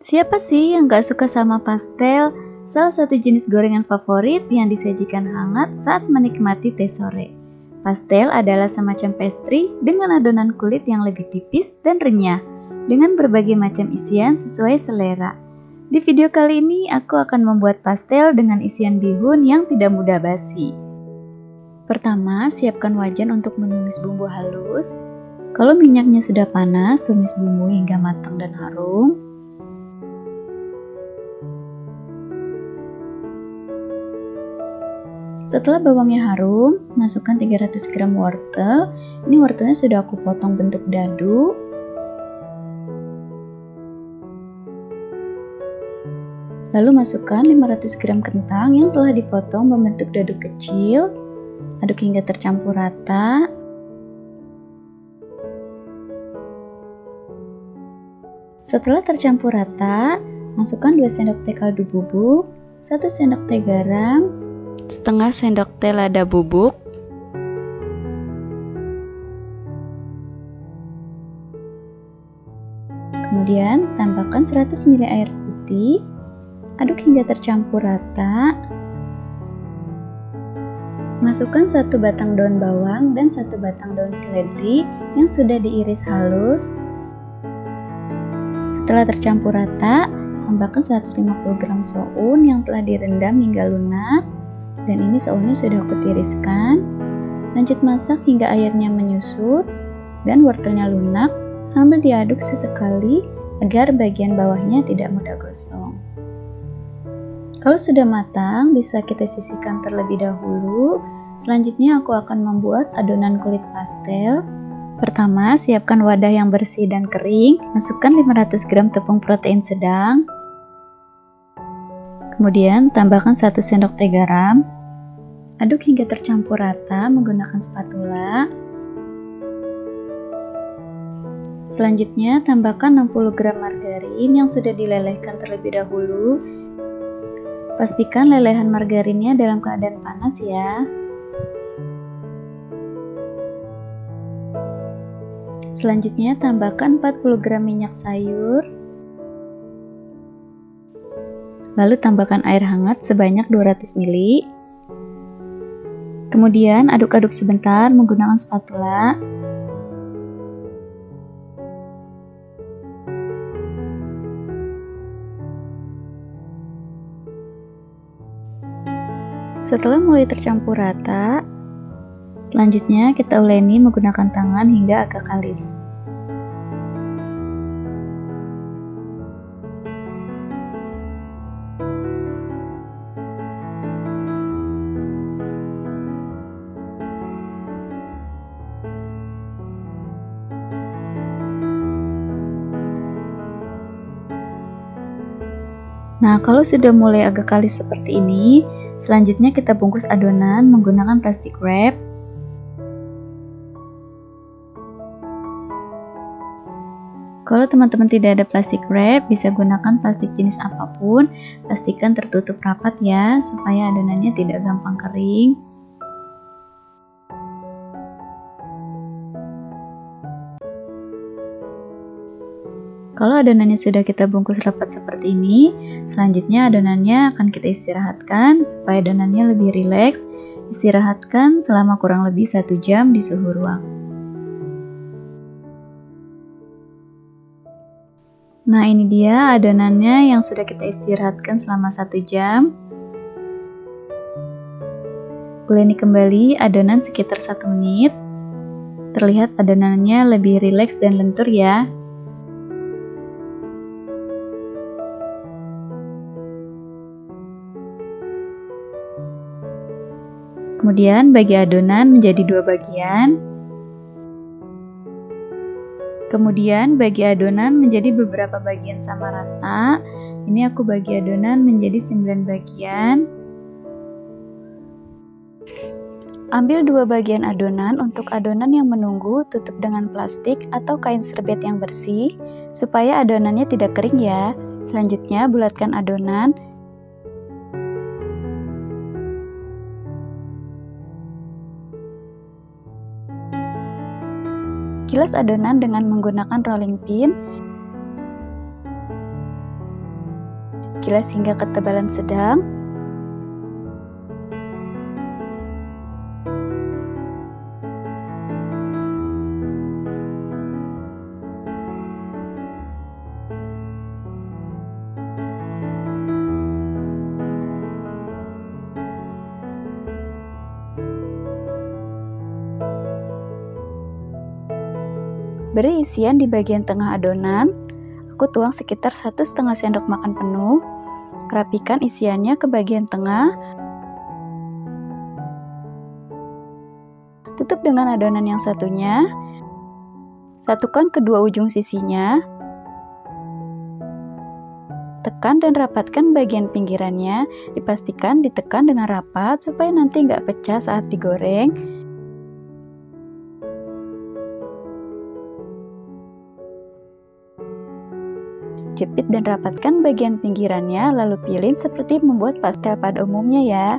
Siapa sih yang gak suka sama pastel? Salah satu jenis gorengan favorit yang disajikan hangat saat menikmati teh sore. Pastel adalah semacam pastry dengan adonan kulit yang lebih tipis dan renyah, dengan berbagai macam isian sesuai selera. Di video kali ini, aku akan membuat pastel dengan isian bihun yang tidak mudah basi. Pertama, siapkan wajan untuk menumis bumbu halus. Kalau minyaknya sudah panas, tumis bumbu hingga matang dan harum. Setelah bawangnya harum, masukkan 300 gram wortel. Ini wortelnya sudah aku potong bentuk dadu. Lalu masukkan 500 gram kentang yang telah dipotong membentuk dadu kecil. Aduk hingga tercampur rata. Setelah tercampur rata, masukkan 2 sendok teh kaldu bubuk, 1 sendok teh garam, setengah sendok teh lada bubuk, kemudian tambahkan 100 ml air putih, aduk hingga tercampur rata. Masukkan 1 batang daun bawang dan 1 batang daun seledri yang sudah diiris halus. Setelah tercampur rata, tambahkan 150 gram soun yang telah direndam hingga lunak. Dan ini sounnya sudah aku tiriskan. Lanjut masak hingga airnya menyusut dan wortelnya lunak sambil diaduk sesekali agar bagian bawahnya tidak mudah gosong. Kalau sudah matang, bisa kita sisihkan terlebih dahulu. Selanjutnya aku akan membuat adonan kulit pastel. Pertama, siapkan wadah yang bersih dan kering. Masukkan 500 gram tepung protein sedang. Kemudian tambahkan 1 sendok teh garam. Aduk hingga tercampur rata menggunakan spatula. Selanjutnya tambahkan 60 gram margarin yang sudah dilelehkan terlebih dahulu. Pastikan lelehan margarinnya dalam keadaan panas ya. Selanjutnya tambahkan 40 gram minyak sayur. Lalu tambahkan air hangat sebanyak 200 ml. Kemudian aduk-aduk sebentar menggunakan spatula. Setelah mulai tercampur rata, selanjutnya kita uleni menggunakan tangan hingga agak kalis. Nah, kalau sudah mulai agak kalis seperti ini, selanjutnya kita bungkus adonan menggunakan plastik wrap. Kalau teman-teman tidak ada plastik wrap, bisa gunakan plastik jenis apapun. Pastikan tertutup rapat ya, supaya adonannya tidak gampang kering. Kalau adonannya sudah kita bungkus rapat seperti ini, selanjutnya adonannya akan kita istirahatkan supaya adonannya lebih rileks. Istirahatkan selama kurang lebih 1 jam di suhu ruang. Nah, ini dia adonannya yang sudah kita istirahatkan selama 1 jam. Uleni kembali adonan sekitar 1 menit. Terlihat adonannya lebih rileks dan lentur ya. Kemudian bagi adonan menjadi 2 bagian. Kemudian bagi adonan menjadi beberapa bagian sama rata. Ini aku bagi adonan menjadi 9 bagian. Ambil 2 bagian adonan. Untuk adonan yang menunggu, tutup dengan plastik atau kain serbet yang bersih supaya adonannya tidak kering ya. Selanjutnya bulatkan adonan. Kilas adonan dengan menggunakan rolling pin. dikilas hingga ketebalan sedang. Beri isian di bagian tengah adonan. Aku tuang sekitar 1,5 sendok makan penuh. Rapikan isiannya ke bagian tengah. Tutup dengan adonan yang satunya. Satukan kedua ujung sisinya. Tekan dan rapatkan bagian pinggirannya. Dipastikan ditekan dengan rapat supaya nanti nggak pecah saat digoreng. Jepit dan rapatkan bagian pinggirannya, lalu pilih seperti membuat pastel pada umumnya ya.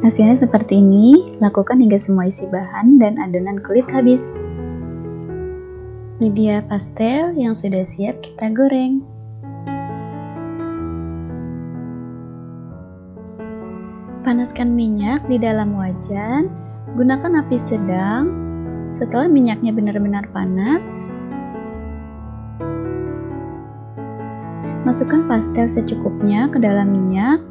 Hasilnya seperti ini, lakukan hingga semua isi bahan dan adonan kulit habis. Ini dia pastel yang sudah siap kita goreng. Panaskan minyak di dalam wajan, gunakan api sedang. Setelah minyaknya benar-benar panas, masukkan pastel secukupnya ke dalam minyak.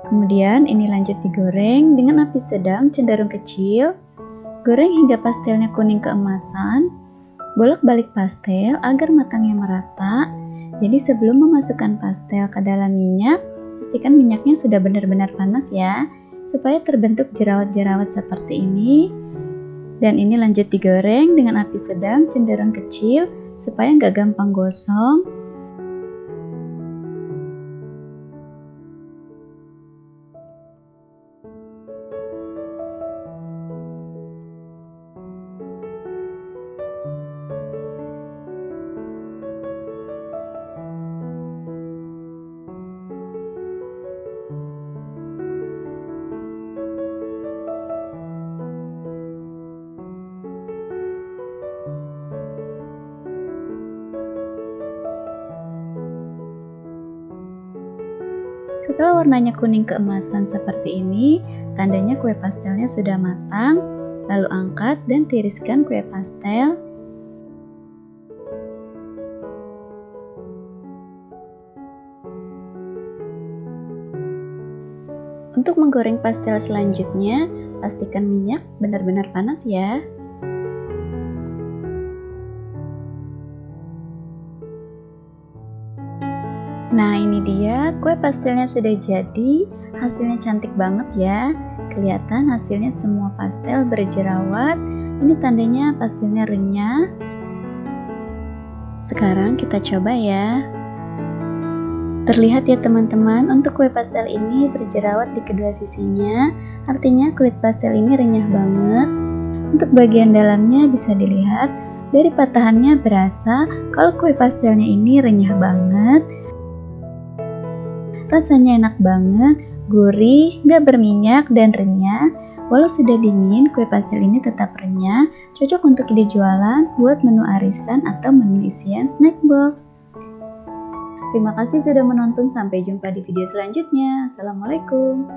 Kemudian ini lanjut digoreng dengan api sedang cenderung kecil. Goreng hingga pastelnya kuning keemasan. Bolak-balik pastel agar matangnya merata. Jadi sebelum memasukkan pastel ke dalam minyak, pastikan minyaknya sudah benar-benar panas ya, supaya terbentuk jerawat-jerawat seperti ini. Dan ini lanjut digoreng dengan api sedang cenderung kecil supaya nggak gampang gosong. Setelah warnanya kuning keemasan seperti ini, tandanya kue pastelnya sudah matang. Lalu angkat dan tiriskan kue pastel. Untuk menggoreng pastel selanjutnya, pastikan minyak benar-benar panas ya. Nah, ini dia kue pastelnya sudah jadi. Hasilnya cantik banget ya. Kelihatan hasilnya semua pastel berjerawat. Ini tandanya pastelnya renyah. Sekarang kita coba ya. Terlihat ya teman-teman, untuk kue pastel ini berjerawat di kedua sisinya. Artinya kulit pastel ini renyah banget. Untuk bagian dalamnya bisa dilihat, dari patahannya berasa kalau kue pastelnya ini renyah banget. Rasanya enak banget, gurih, gak berminyak, dan renyah. Walau sudah dingin, kue pastel ini tetap renyah, cocok untuk dijualan buat menu arisan atau menu isian snack box. Terima kasih sudah menonton, sampai jumpa di video selanjutnya. Assalamualaikum.